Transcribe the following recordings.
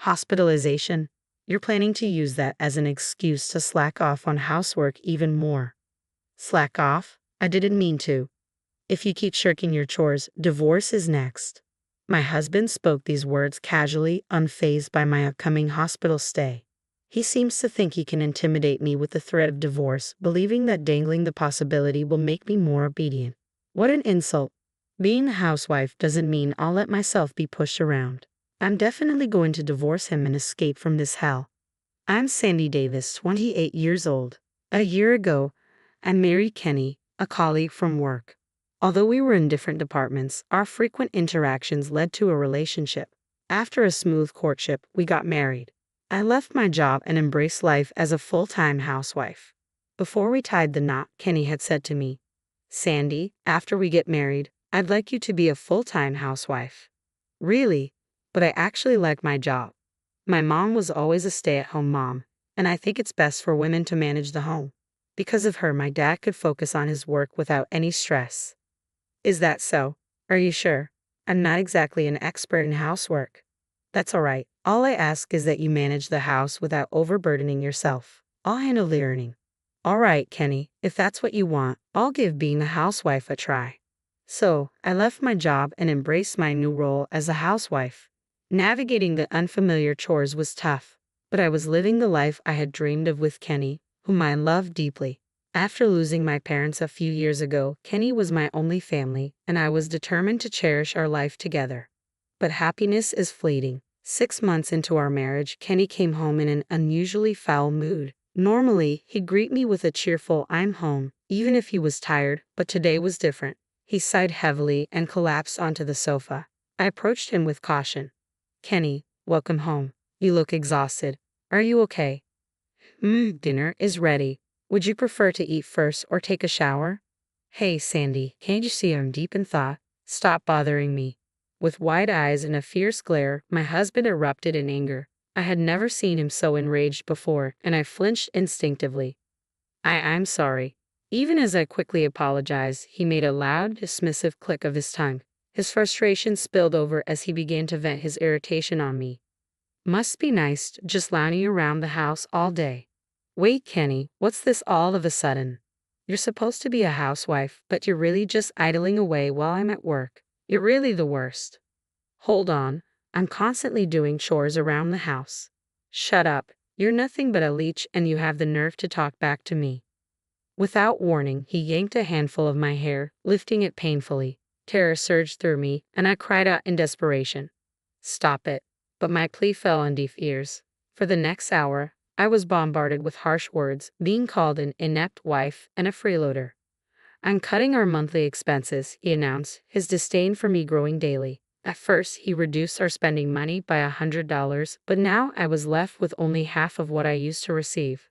Hospitalization. You're planning to use that as an excuse to slack off on housework even more. Slack off? I didn't mean to. If you keep shirking your chores, divorce is next. My husband spoke these words casually, unfazed by my upcoming hospital stay. He seems to think he can intimidate me with the threat of divorce, believing that dangling the possibility will make me more obedient. What an insult. Being a housewife doesn't mean I'll let myself be pushed around. I'm definitely going to divorce him and escape from this hell. I'm Sandy Davis, 28 years old. A year ago, I married Kenny, a colleague from work. Although we were in different departments, our frequent interactions led to a relationship. After a smooth courtship, we got married. I left my job and embraced life as a full-time housewife. Before we tied the knot, Kenny had said to me, "Sandy, after we get married, I'd like you to be a full-time housewife." Really? But I actually like my job. My mom was always a stay-at-home mom, and I think it's best for women to manage the home. Because of her, my dad could focus on his work without any stress. Is that so? Are you sure? I'm not exactly an expert in housework. That's all right. All I ask is that you manage the house without overburdening yourself. I'll handle the earning. All right, Kenny, if that's what you want, I'll give being a housewife a try. So, I left my job and embraced my new role as a housewife. Navigating the unfamiliar chores was tough, but I was living the life I had dreamed of with Kenny, whom I loved deeply. After losing my parents a few years ago, Kenny was my only family, and I was determined to cherish our life together. But happiness is fleeting. 6 months into our marriage, Kenny came home in an unusually foul mood. Normally, he'd greet me with a cheerful "I'm home," even if he was tired, but today was different. He sighed heavily and collapsed onto the sofa. I approached him with caution. "Kenny, welcome home. You look exhausted. Are you okay?" Dinner is ready. Would you prefer to eat first or take a shower?" "Hey, Sandy, can't you see I'm deep in thought? Stop bothering me." With wide eyes and a fierce glare, my husband erupted in anger. I had never seen him so enraged before, and I flinched instinctively. I'm sorry." Even as I quickly apologized, he made a loud, dismissive click of his tongue. His frustration spilled over as he began to vent his irritation on me. "Must be nice just lounging around the house all day." "Wait, Kenny, what's this all of a sudden? You're supposed to be a housewife, but you're really just idling away while I'm at work. You're really the worst." "Hold on, I'm constantly doing chores around the house." "Shut up, you're nothing but a leech and you have the nerve to talk back to me." Without warning, he yanked a handful of my hair, lifting it painfully. Terror surged through me, and I cried out in desperation, "Stop it." But my plea fell on deaf ears. For the next hour, I was bombarded with harsh words, being called an inept wife and a freeloader. "I'm cutting our monthly expenses," he announced, his disdain for me growing daily. At first, he reduced our spending money by $100, but now I was left with only half of what I used to receive.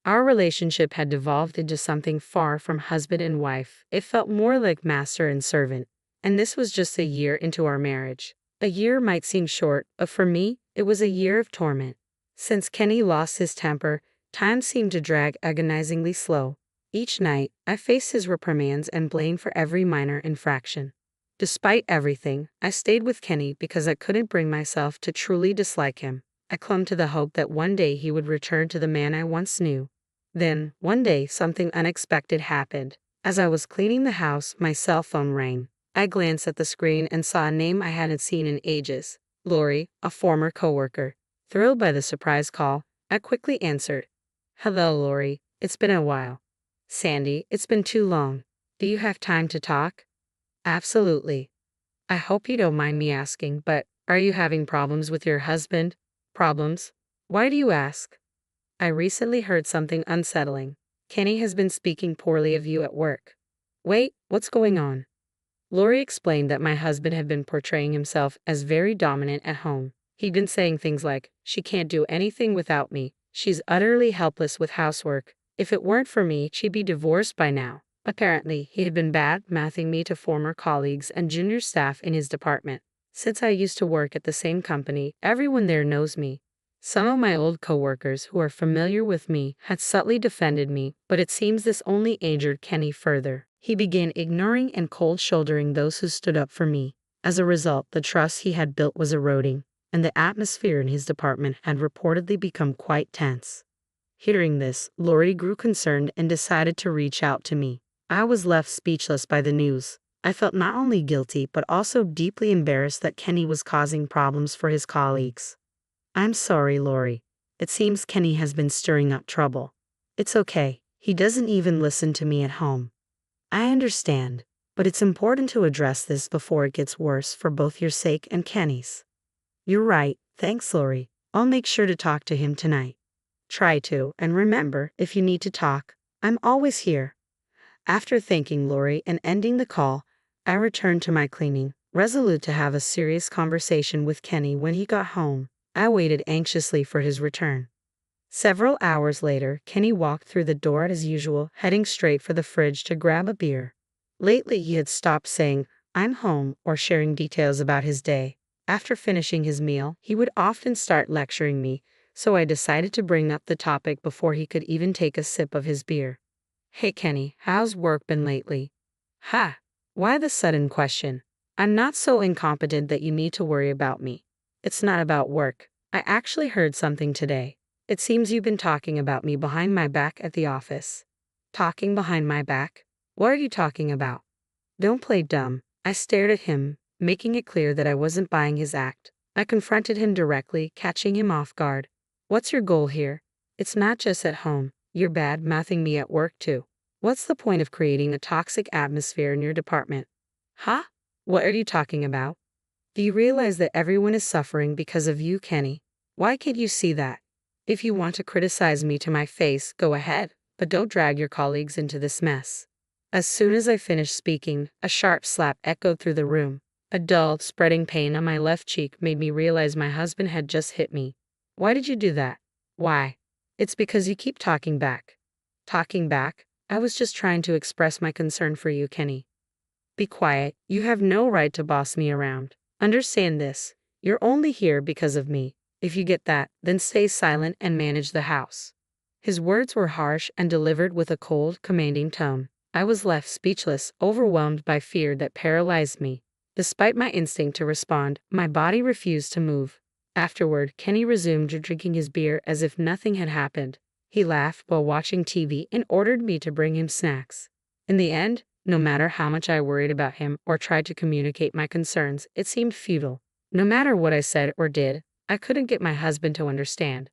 Our relationship had devolved into something far from husband and wife. It felt more like master and servant, and this was just a year into our marriage. A year might seem short, but for me, it was a year of torment. Since Kenny lost his temper, time seemed to drag agonizingly slow. Each night, I faced his reprimands and blame for every minor infraction. Despite everything, I stayed with Kenny because I couldn't bring myself to truly dislike him. I clung to the hope that one day he would return to the man I once knew. Then, one day, something unexpected happened. As I was cleaning the house, my cell phone rang. I glanced at the screen and saw a name I hadn't seen in ages. Lori, a former coworker. Thrilled by the surprise call, I quickly answered. "Hello, Lori. It's been a while." "Sandy, it's been too long. Do you have time to talk?" "Absolutely." "I hope you don't mind me asking, but are you having problems with your husband?" "Problems? Why do you ask?" "I recently heard something unsettling. Kenny has been speaking poorly of you at work." "Wait, what's going on?" Lori explained that my husband had been portraying himself as very dominant at home. He'd been saying things like, "She can't do anything without me. She's utterly helpless with housework. If it weren't for me, she'd be divorced by now." Apparently, he had been bad-mouthing me to former colleagues and junior staff in his department. Since I used to work at the same company, everyone there knows me. Some of my old coworkers who are familiar with me had subtly defended me, but it seems this only angered Kenny further. He began ignoring and cold-shouldering those who stood up for me. As a result, the trust he had built was eroding. and the atmosphere in his department had reportedly become quite tense. Hearing this, Lori grew concerned and decided to reach out to me. I was left speechless by the news. I felt not only guilty but also deeply embarrassed that Kenny was causing problems for his colleagues. "I'm sorry, Lori. It seems Kenny has been stirring up trouble." "It's okay. He doesn't even listen to me at home." "I understand, but it's important to address this before it gets worse for both your sake and Kenny's." "You're right. Thanks, Lori. I'll make sure to talk to him tonight." "Try to, and remember, if you need to talk, I'm always here." After thanking Lori and ending the call, I returned to my cleaning, resolute to have a serious conversation with Kenny when he got home. I waited anxiously for his return. Several hours later, Kenny walked through the door as usual, heading straight for the fridge to grab a beer. Lately, he had stopped saying, "I'm home," or sharing details about his day. After finishing his meal, he would often start lecturing me, so I decided to bring up the topic before he could even take a sip of his beer. "Hey Kenny, how's work been lately?" "Ha! Why the sudden question? I'm not so incompetent that you need to worry about me." "It's not about work. I actually heard something today. It seems you've been talking about me behind my back at the office." "Talking behind my back? What are you talking about?" "Don't play dumb." I stared at him, making it clear that I wasn't buying his act. I confronted him directly, catching him off guard. "What's your goal here? It's not just at home. You're bad-mouthing me at work too. What's the point of creating a toxic atmosphere in your department?" "Huh? What are you talking about?" "Do you realize that everyone is suffering because of you, Kenny? Why can't you see that? If you want to criticize me to my face, go ahead, but don't drag your colleagues into this mess." As soon as I finished speaking, a sharp slap echoed through the room. A dull, spreading pain on my left cheek made me realize my husband had just hit me. "Why did you do that?" "Why? It's because you keep talking back." "Talking back? I was just trying to express my concern for you, Kenny." "Be quiet. You have no right to boss me around. Understand this. You're only here because of me. If you get that, then stay silent and manage the house." His words were harsh and delivered with a cold, commanding tone. I was left speechless, overwhelmed by fear that paralyzed me. Despite my instinct to respond, my body refused to move. Afterward, Kenny resumed drinking his beer as if nothing had happened. He laughed while watching TV and ordered me to bring him snacks. In the end, no matter how much I worried about him or tried to communicate my concerns, it seemed futile. No matter what I said or did, I couldn't get my husband to understand.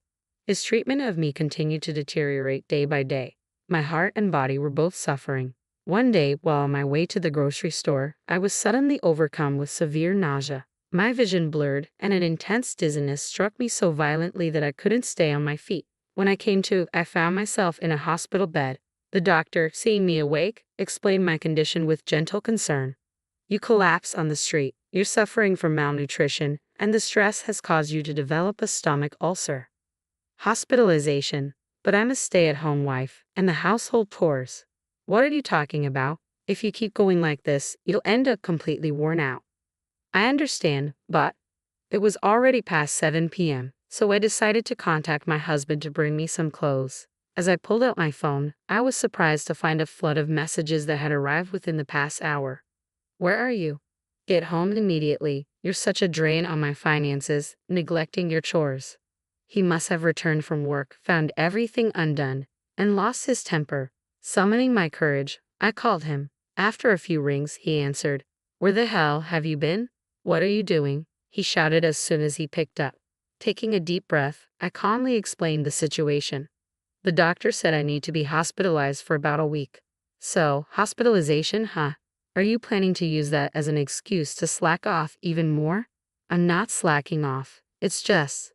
His treatment of me continued to deteriorate day by day. My heart and body were both suffering. One day, while on my way to the grocery store, I was suddenly overcome with severe nausea. My vision blurred, and an intense dizziness struck me so violently that I couldn't stay on my feet. When I came to, I found myself in a hospital bed. The doctor, seeing me awake, explained my condition with gentle concern. "You collapsed on the street. You're suffering from malnutrition, and the stress has caused you to develop a stomach ulcer." Hospitalization. But I'm a stay-at-home wife, and the household chores. What are you talking about? If you keep going like this, you'll end up completely worn out. I understand, but it was already past 7 p.m., so I decided to contact my husband to bring me some clothes. As I pulled out my phone, I was surprised to find a flood of messages that had arrived within the past hour. "Where are you? Get home immediately. You're such a drain on my finances, neglecting your chores." He must have returned from work, found everything undone, and lost his temper. Summoning my courage, I called him. After a few rings, he answered. "Where the hell have you been? What are you doing?" he shouted as soon as he picked up. Taking a deep breath, I calmly explained the situation. "The doctor said I need to be hospitalized for about a week." "So, hospitalization, huh? Are you planning to use that as an excuse to slack off even more?" "I'm not slacking off. It's just,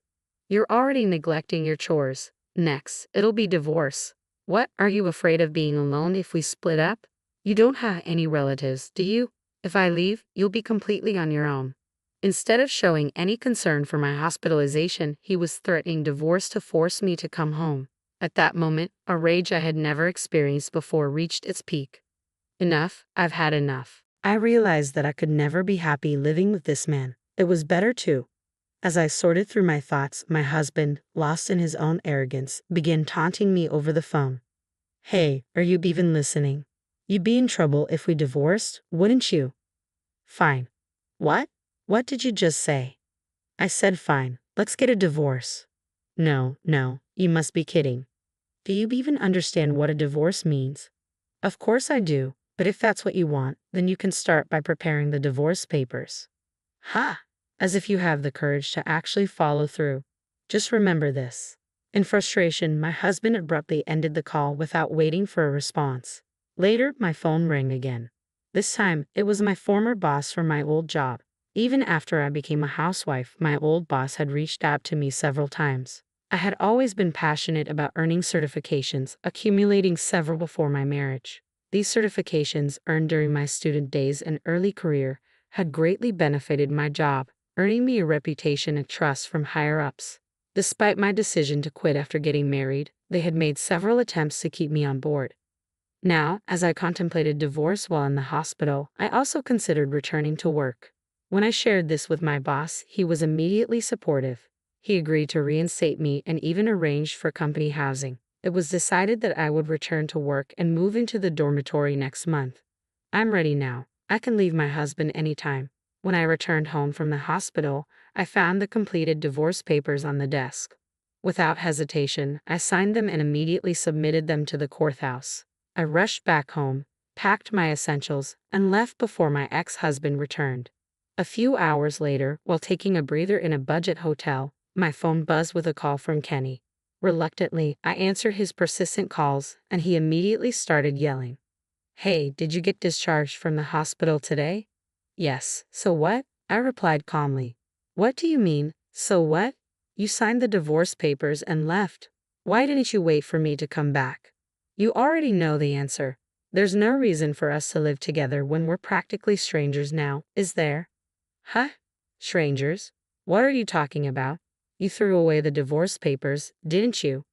you're already neglecting your chores. Next, it'll be divorce." "What, are you afraid of being alone if we split up? You don't have any relatives, do you? If I leave, you'll be completely on your own." Instead of showing any concern for my hospitalization, he was threatening divorce to force me to come home. At that moment, a rage I had never experienced before reached its peak. Enough, I've had enough. I realized that I could never be happy living with this man. It was better too. As I sorted through my thoughts, my husband, lost in his own arrogance, began taunting me over the phone. "Hey, are you even listening? You'd be in trouble if we divorced, wouldn't you?" "Fine." "What? What did you just say?" I said fine, let's get a divorce. No, no, you must be kidding. Do you even understand what a divorce means? Of course I do, but if that's what you want, then you can start by preparing the divorce papers. Ha! As if you have the courage to actually follow through. Just remember this. In frustration, my husband abruptly ended the call without waiting for a response. Later, my phone rang again. This time, it was my former boss from my old job. Even after I became a housewife, my old boss had reached out to me several times. I had always been passionate about earning certifications, accumulating several before my marriage. These certifications, earned during my student days and early career, had greatly benefited my job, earning me a reputation and trust from higher-ups. Despite my decision to quit after getting married, they had made several attempts to keep me on board. Now, as I contemplated divorce while in the hospital, I also considered returning to work. When I shared this with my boss, he was immediately supportive. He agreed to reinstate me and even arranged for company housing. It was decided that I would return to work and move into the dormitory next month. I'm ready now. I can leave my husband anytime. When I returned home from the hospital, I found the completed divorce papers on the desk. Without hesitation, I signed them and immediately submitted them to the courthouse. I rushed back home, packed my essentials, and left before my ex-husband returned. A few hours later, while taking a breather in a budget hotel, my phone buzzed with a call from Kenny. Reluctantly, I answered his persistent calls, and he immediately started yelling. Hey, did you get discharged from the hospital today? Yes, so what? I replied calmly. What do you mean, so what? You signed the divorce papers and left. Why didn't you wait for me to come back? You already know the answer. There's no reason for us to live together when we're practically strangers now, is there? Huh? Strangers? What are you talking about? You threw away the divorce papers, didn't you?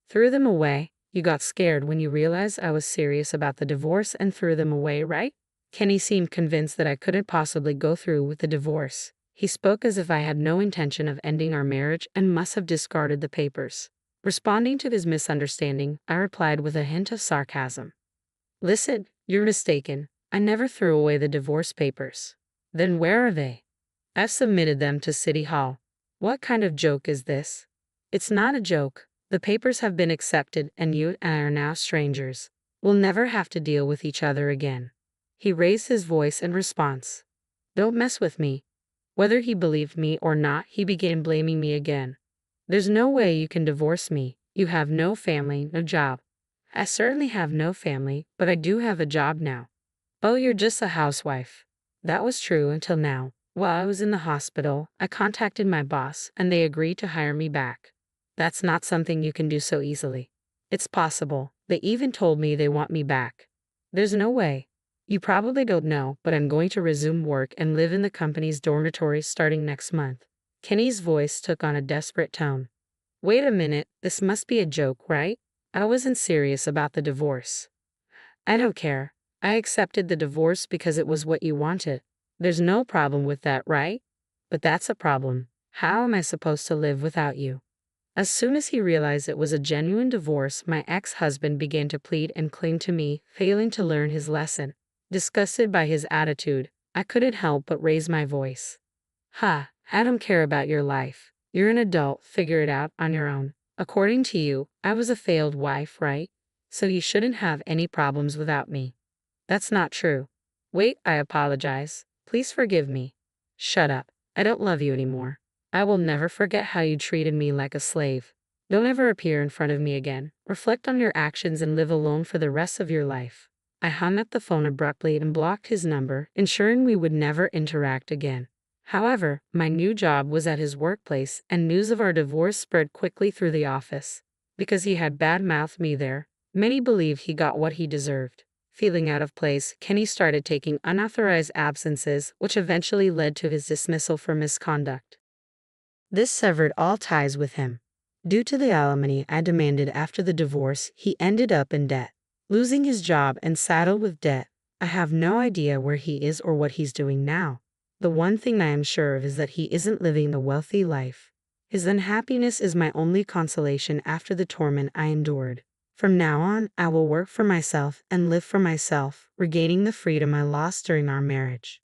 Threw them away? You got scared when you realized I was serious about the divorce and threw them away, right? Kenny seemed convinced that I couldn't possibly go through with the divorce. He spoke as if I had no intention of ending our marriage and must have discarded the papers. Responding to his misunderstanding, I replied with a hint of sarcasm. Listen, you're mistaken. I never threw away the divorce papers. Then where are they? I've submitted them to City Hall. What kind of joke is this? It's not a joke. The papers have been accepted and you and I are now strangers. We'll never have to deal with each other again. He raised his voice in response. Don't mess with me. Whether he believed me or not, he began blaming me again. There's no way you can divorce me. You have no family, no job. I certainly have no family, but I do have a job now. Oh, you're just a housewife. That was true until now. While I was in the hospital, I contacted my boss and they agreed to hire me back. That's not something you can do so easily. It's possible. They even told me they want me back. There's no way. You probably don't know, but I'm going to resume work and live in the company's dormitory starting next month. Kenny's voice took on a desperate tone. Wait a minute, this must be a joke, right? I wasn't serious about the divorce. I don't care. I accepted the divorce because it was what you wanted. There's no problem with that, right? But that's a problem. How am I supposed to live without you? As soon as he realized it was a genuine divorce, my ex-husband began to plead and cling to me, failing to learn his lesson. Disgusted by his attitude, I couldn't help but raise my voice. Ha, I don't care about your life. You're an adult, figure it out on your own. According to you, I was a failed wife, right? So you shouldn't have any problems without me. That's not true. Wait, I apologize. Please forgive me. Shut up. I don't love you anymore. I will never forget how you treated me like a slave. Don't ever appear in front of me again. Reflect on your actions and live alone for the rest of your life. I hung up the phone abruptly and blocked his number, ensuring we would never interact again. However, my new job was at his workplace, and news of our divorce spread quickly through the office. Because he had bad-mouthed me there, many believed he got what he deserved. Feeling out of place, Kenny started taking unauthorized absences, which eventually led to his dismissal for misconduct. This severed all ties with him. Due to the alimony I demanded after the divorce, he ended up in debt. Losing his job and saddled with debt, I have no idea where he is or what he's doing now. The one thing I am sure of is that he isn't living the wealthy life. His unhappiness is my only consolation after the torment I endured. From now on, I will work for myself and live for myself, regaining the freedom I lost during our marriage.